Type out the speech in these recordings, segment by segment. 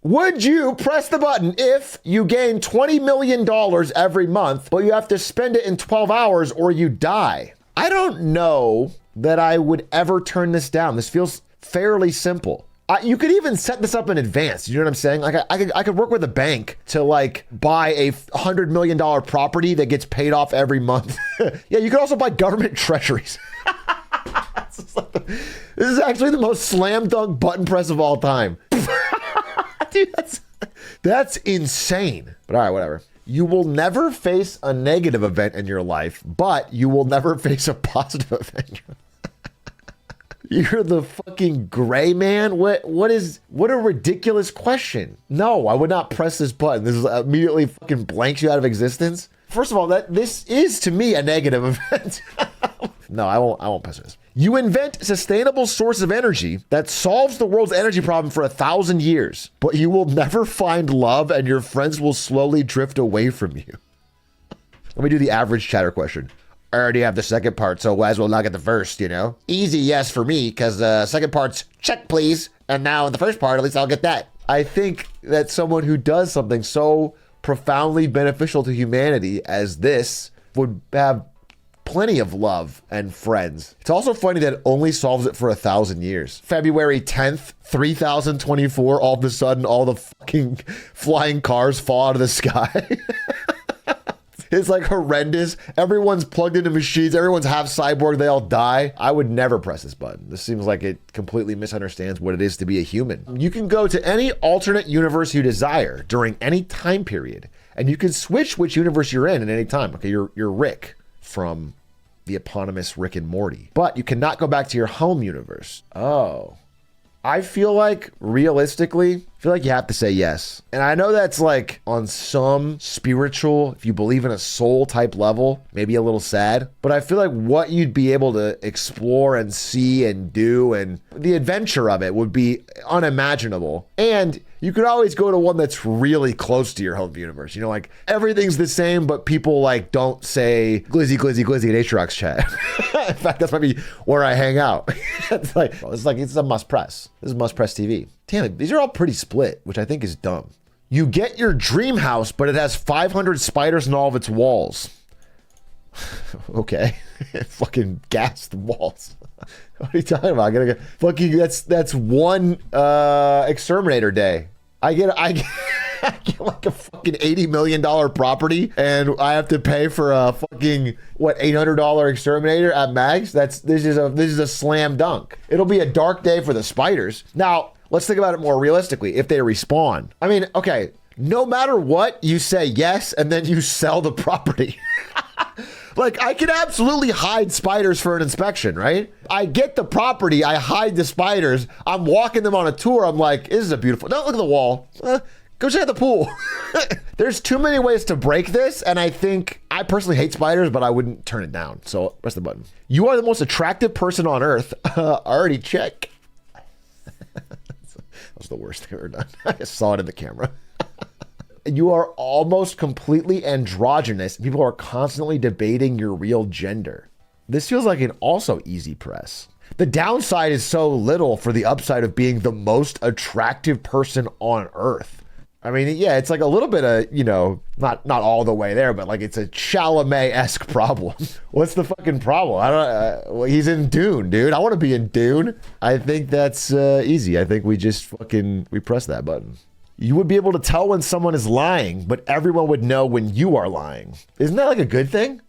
Would you press the button if you gain $20 million every month, but you have to spend it in 12 hours or you die? I don't know that I would ever turn this down. This feels fairly simple. You could even set this up in advance. You know what I'm saying? Like I could work with a bank to like buy a $100 million property that gets paid off every month. Yeah, you could also buy government treasuries. This is actually the most slam dunk button press of all time. Dude, that's insane. But all right, whatever. You will never face a negative event in your life, but you will never face a positive event. You're the fucking gray man? What a ridiculous question. No, I would not press this button. This is immediately fucking blanks you out of existence. First of all, this is to me a negative event. No, I won't press this. You invent a sustainable source of energy that solves the world's energy problem for 1,000 years, but you will never find love and your friends will slowly drift away from you. Let me do the average chatter question. I already have the second part, so might as well not get the first, you know? Easy yes for me, because the second part's check, please. And now in the first part, at least I'll get that. I think that someone who does something so profoundly beneficial to humanity as this would have plenty of love and friends. It's also funny that it only solves it for 1,000 years. February 10th, 3024, all of a sudden, all the fucking flying cars fall out of the sky. It's like horrendous. Everyone's plugged into machines. Everyone's half cyborg. They all die. I would never press this button. This seems like it completely misunderstands what it is to be a human. You can go to any alternate universe you desire during any time period, and you can switch which universe you're in at any time. Okay, you're Rick from the eponymous Rick and Morty, but you cannot go back to your home universe. Oh. I feel like, realistically, you have to say yes. And I know that's like on some spiritual, if you believe in a soul type level, maybe a little sad, but I feel like what you'd be able to explore and see and do and the adventure of it would be unimaginable. And you could always go to one that's really close to your home universe. You know, like everything's the same, but people like don't say glizzy, glizzy, glizzy at Atrioc's chat. In fact, that's maybe where I hang out. It's a must press. This is must press TV. Damn it, these are all pretty split, which I think is dumb. You get your dream house, but it has 500 spiders in all of its walls. Okay. Fucking gas the walls. What are you talking about? I gotta get fucking that's one exterminator day. I get like a fucking $80 million property and I have to pay for a fucking $800 exterminator at max. This is a slam dunk. It'll be a dark day for the spiders. Now, let's think about it more realistically. If they respawn, I mean, okay, no matter what, you say yes and then you sell the property. Like, I could absolutely hide spiders for an inspection, right? I get the property, I hide the spiders, I'm walking them on a tour, I'm like, this is a beautiful, don't look at the wall, go check out the pool. There's too many ways to break this, and I think, I personally hate spiders, but I wouldn't turn it down, so press the button. You are the most attractive person on earth. Already check. That was the worst thing I've ever done. I saw it in the camera. You are almost completely androgynous. People are constantly debating your real gender. This feels like an also easy press. The downside is so little for the upside of being the most attractive person on earth. I mean, yeah, it's like a little bit of, you know, not all the way there, but like it's a Chalamet-esque problem. What's the fucking problem? I don't well, he's in Dune, dude. I want to be in Dune. I think that's easy. I think we press that button. You would be able to tell when someone is lying, but everyone would know when you are lying. Isn't that like a good thing?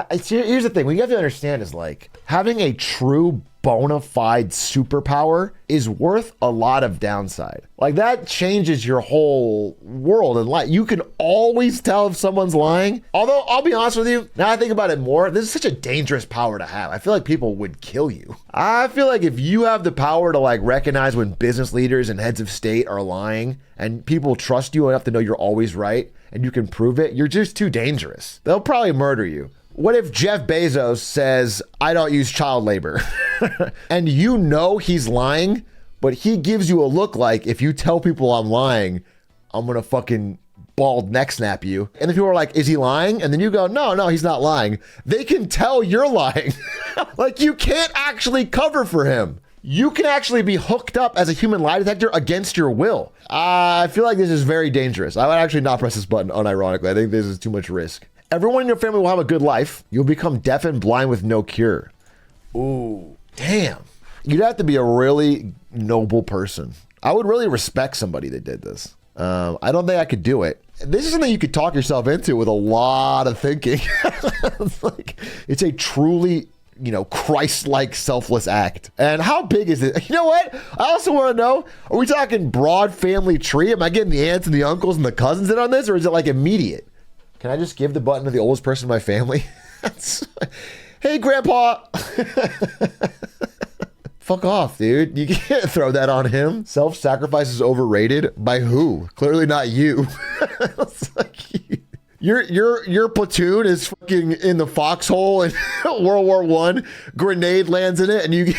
Here's the thing. What you have to understand is like having a true bona fide superpower is worth a lot of downside. Like that changes your whole world and life. You can always tell if someone's lying. Although I'll be honest with you, now I think about it more, this is such a dangerous power to have. I feel like people would kill you. I feel like if you have the power to like recognize when business leaders and heads of state are lying and people trust you enough to know you're always right and you can prove it, you're just too dangerous. They'll probably murder you. What if Jeff Bezos says, I don't use child labor, and you know he's lying, but he gives you a look like, if you tell people I'm lying, I'm gonna fucking bald neck snap you. And then people are like, is he lying? And then you go, no, he's not lying. They can tell you're lying. Like you can't actually cover for him. You can actually be hooked up as a human lie detector against your will. I feel like this is very dangerous. I would actually not press this button, unironically. I think this is too much risk. Everyone in your family will have a good life. You'll become deaf and blind with no cure. Ooh, damn. You'd have to be a really noble person. I would really respect somebody that did this. I don't think I could do it. This is something you could talk yourself into with a lot of thinking. It's a truly, Christ-like selfless act. And how big is it? You know what? I also want to know, are we talking broad family tree? Am I getting the aunts and the uncles and the cousins in on this? Or is it like immediate? Can I just give the button to the oldest person in my family? Hey, Grandpa. Fuck off, dude. You can't throw that on him. Self-sacrifice is overrated. By who? Clearly not you. Your platoon is fucking in the foxhole in World War I. Grenade lands in it, and you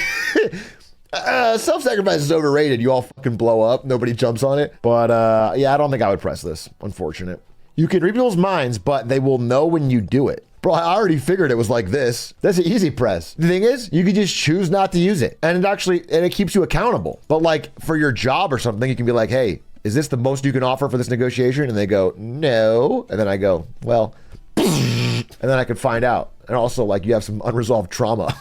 self-sacrifice is overrated. You all fucking blow up. Nobody jumps on it. But yeah, I don't think I would press this. Unfortunate. You can read people's minds, but they will know when you do it. Bro, I already figured it was like this. That's an easy press. The thing is, you could just choose not to use it. And it keeps you accountable. But like for your job or something, you can be like, hey, is this the most you can offer for this negotiation? And they go, no. And then I go, well, and then I could find out. And also like you have some unresolved trauma.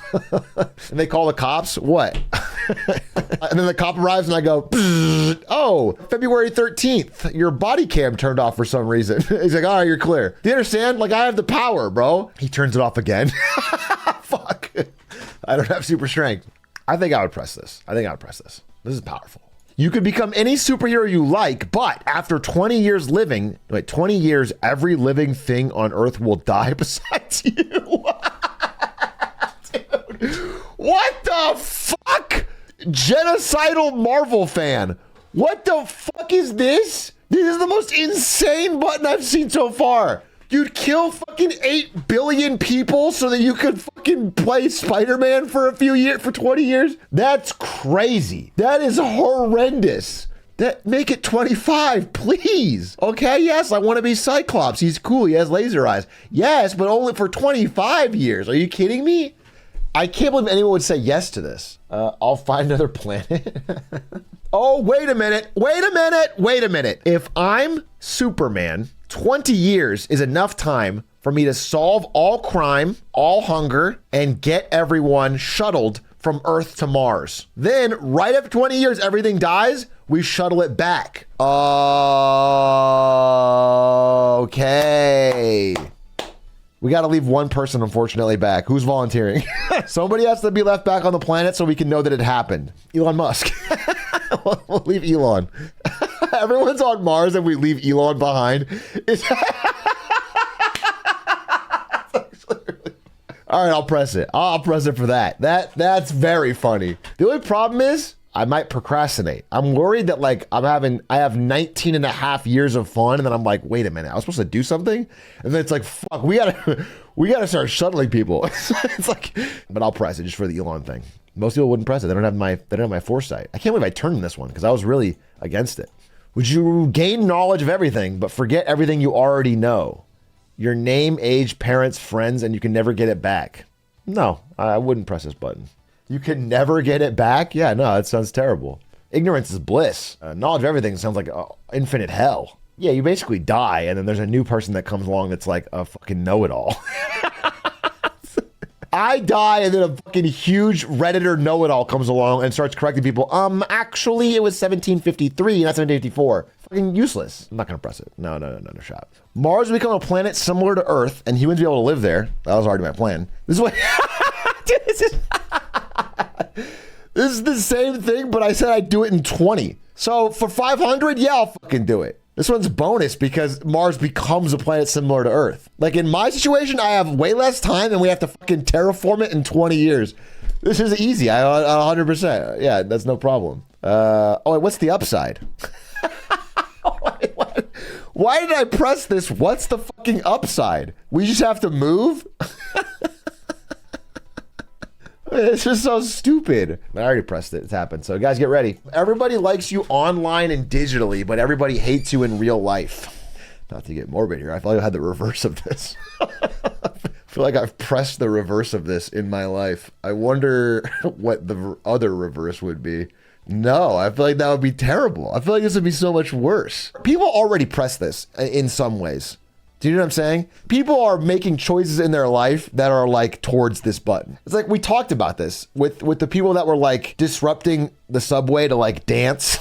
And they call the cops, what? And then the cop arrives and I go, oh, February 13th, your body cam turned off for some reason. He's like, all right, you're clear. Do you understand? Like I have the power, bro. He turns it off again. Fuck. I don't have super strength. I think I would press this. This is powerful. You could become any superhero you like, but after 20 years living, 20 years, every living thing on Earth will die besides you. Dude, what the fuck? Genocidal Marvel fan. What the fuck is this? This is the most insane button I've seen so far. You'd kill fucking 8 billion people so that you could fucking play Spider-Man for 20 years? That's crazy. That is horrendous. Make it 25, please. Okay, yes, I want to be Cyclops. He's cool. He has laser eyes. Yes, but only for 25 years. Are you kidding me? I can't believe anyone would say yes to this. I'll find another planet. Oh, wait a minute. If I'm Superman, 20 years is enough time for me to solve all crime, all hunger, and get everyone shuttled from Earth to Mars. Then, right after 20 years, everything dies, we shuttle it back. Okay. We got to leave one person, unfortunately, back. Who's volunteering? Somebody has to be left back on the planet so we can know that it happened. Elon Musk. We'll leave Elon. Everyone's on Mars and we leave Elon behind. All right, I'll press it. I'll press it for that. That's very funny. The only problem is I might procrastinate. I'm worried that like I have 19 and a half years of fun and then I'm like, wait a minute, I was supposed to do something? And then it's like, fuck, we gotta start shuttling people. It's like, but I'll press it just for the Elon thing. Most people wouldn't press it. They don't have my foresight. I can't believe I turned this one because I was really against it. Would you gain knowledge of everything, but forget everything you already know? Your name, age, parents, friends, and you can never get it back. No, I wouldn't press this button. You can never get it back? Yeah, no, that sounds terrible. Ignorance is bliss. Knowledge of everything sounds like infinite hell. Yeah, you basically die, and then there's a new person that comes along that's like a fucking know-it-all. I die, and then a fucking huge Redditor know-it-all comes along and starts correcting people. Actually, it was 1753, not 1754. Fucking useless. I'm not gonna press it. No shot. Mars will become a planet similar to Earth, and humans will be able to live there. That was already my plan. This is what... Dude, this is the same thing, but I said I'd do it in 20. So for 500, yeah, I'll fucking do it. This one's bonus because Mars becomes a planet similar to Earth. Like in my situation, I have way less time and we have to fucking terraform it in 20 years. This is easy. 100%. Yeah, that's no problem. Oh, wait, what's the upside? Why did I press this? What's the fucking upside? We just have to move? It's just so stupid. I already pressed it. It's happened. So guys, get ready. Everybody likes you online and digitally, but everybody hates you in real life. Not to get morbid here. I thought I had the reverse of this. feel like I've pressed the reverse of this in my life. I wonder what the other reverse would be. No, I feel like that would be terrible. I feel like this would be so much worse. People already press this in some ways. Do you know what I'm saying? People are making choices in their life that are like towards this button. It's like we talked about this with the people that were like disrupting the subway to like dance.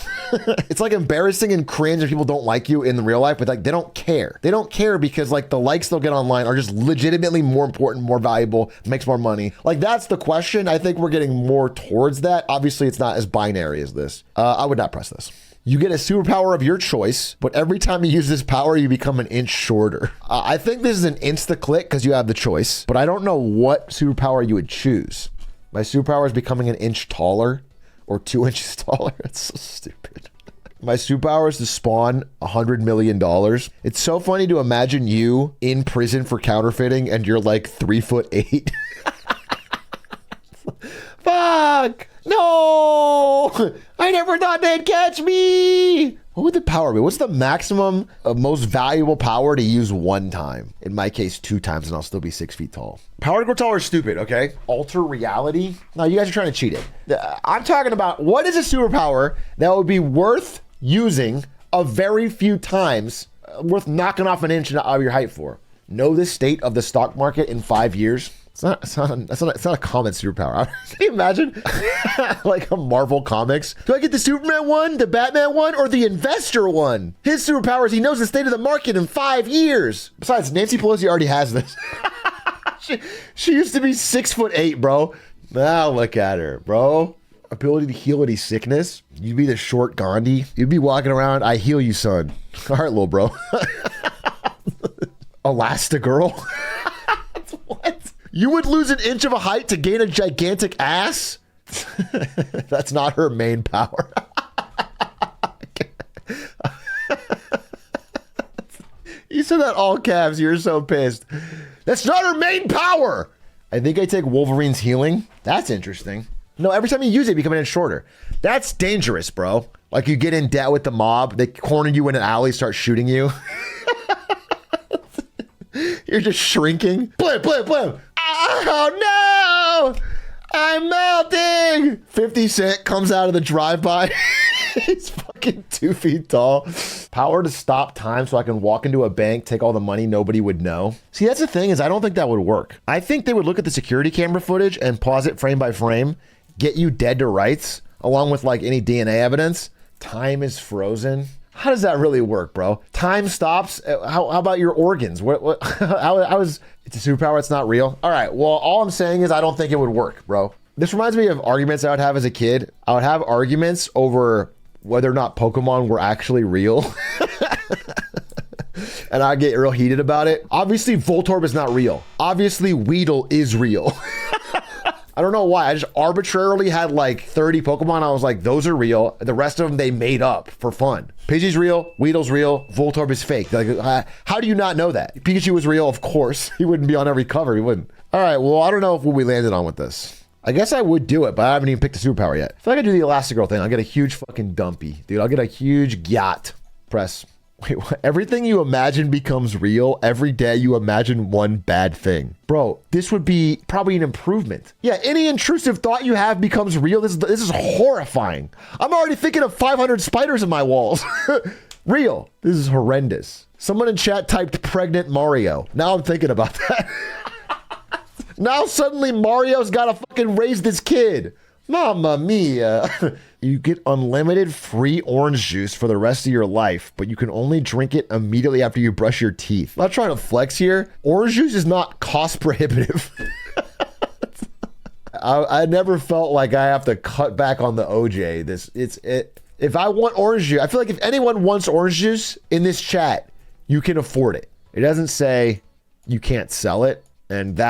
It's like embarrassing and cringe if people don't like you in the real life, but like they don't care. They don't care because like the likes they'll get online are just legitimately more important, more valuable, makes more money. Like that's the question. I think we're getting more towards that. Obviously, it's not as binary as this. I would not press this. You get a superpower of your choice, but every time you use this power, you become an inch shorter. I think this is an insta-click because you have the choice, but I don't know what superpower you would choose. My superpower is becoming an inch taller or 2 inches taller. That's so stupid. My superpower is to spawn $100 million. It's so funny to imagine you in prison for counterfeiting and you're like 3'8". Fuck! No! I never thought they'd catch me! What would the power be? What's the maximum most valuable power to use one time? In my case, 2 times, and I'll still be 6 feet tall. Power to grow taller is stupid, okay? Alter reality? No, you guys are trying to cheat it. I'm talking about what is a superpower that would be worth using a very few times, worth knocking off an inch of your height for. Know the state of the stock market in 5 years? It's not a common superpower. Can you imagine like a Marvel Comics? Do I get the Superman one, the Batman one, or the investor one? His superpower is he knows the state of the market in 5 years. Besides, Nancy Pelosi already has this. she used to be 6'8", bro. Now look at her, bro. Ability to heal any sickness. You'd be the short Gandhi. You'd be walking around, I heal you, son. All right, little bro. Elastigirl. What? You would lose an inch of a height to gain a gigantic ass? That's not her main power. You said that all caps. You're so pissed. That's not her main power. I think I take Wolverine's healing. That's interesting. No, every time you use it, you become an inch shorter. That's dangerous, bro. Like you get in debt with the mob. They corner you in an alley, start shooting you. You're just shrinking. Blim, blim, blim. Oh no! I'm melting! 50 Cent comes out of the drive-by. He's fucking 2 feet tall. Power to stop time so I can walk into a bank, take all the money, nobody would know. See, that's the thing is I don't think that would work. I think they would look at the security camera footage and pause it frame by frame, get you dead to rights, along with like any DNA evidence. Time is frozen. How does that really work, bro? Time stops. How about your organs? How is it's a superpower? It's not real. All right. Well, all I'm saying is I don't think it would work, bro. This reminds me of arguments I would have as a kid. I would have arguments over whether or not Pokemon were actually real. And I get real heated about it. Obviously, Voltorb is not real. Obviously, Weedle is real. I don't know why. I just arbitrarily had like 30 Pokemon. I was like, those are real. The rest of them, they made up for fun. Pidgey's real. Weedle's real. Voltorb is fake. Like, how do you not know that? Pikachu was real, of course. He wouldn't be on every cover. He wouldn't. All right. Well, I don't know what we landed on with this. I guess I would do it, but I haven't even picked a superpower yet. I feel like I do the Elastigirl thing. I'll get a huge fucking dumpy. Dude, I'll get a huge yacht. Press. Wait, what? Everything you imagine becomes real. Every day you imagine one bad thing. Bro, this would be probably an improvement. Yeah, any intrusive thought you have becomes real. This is horrifying. I'm already thinking of 500 spiders in my walls. Real. This is horrendous. Someone in chat typed pregnant Mario. Now I'm thinking about that. Now suddenly Mario's got to fucking raise this kid. Mamma mia. You get unlimited free orange juice for the rest of your life, but you can only drink it immediately after you brush your teeth. I'm not trying to flex here. Orange juice is not cost prohibitive. I never felt like I have to cut back on the OJ. If I want orange juice, I feel like if anyone wants orange juice in this chat, you can afford it. It doesn't say you can't sell it, and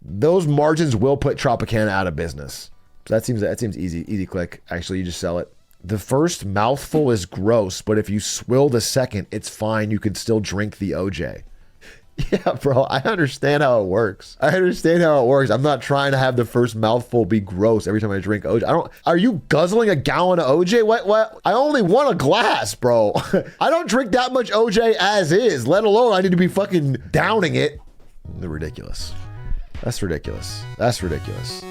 those margins will put Tropicana out of business. So that seems easy click. Actually, you just sell it. The first mouthful is gross, but if you swill the second, it's fine. You can still drink the OJ. Yeah, bro, I understand how it works. I'm not trying to have the first mouthful be gross every time I drink OJ. Are you guzzling a gallon of OJ? What? I only want a glass, bro. I don't drink that much OJ as is, let alone I need to be fucking downing it. They're ridiculous. That's ridiculous. That's ridiculous.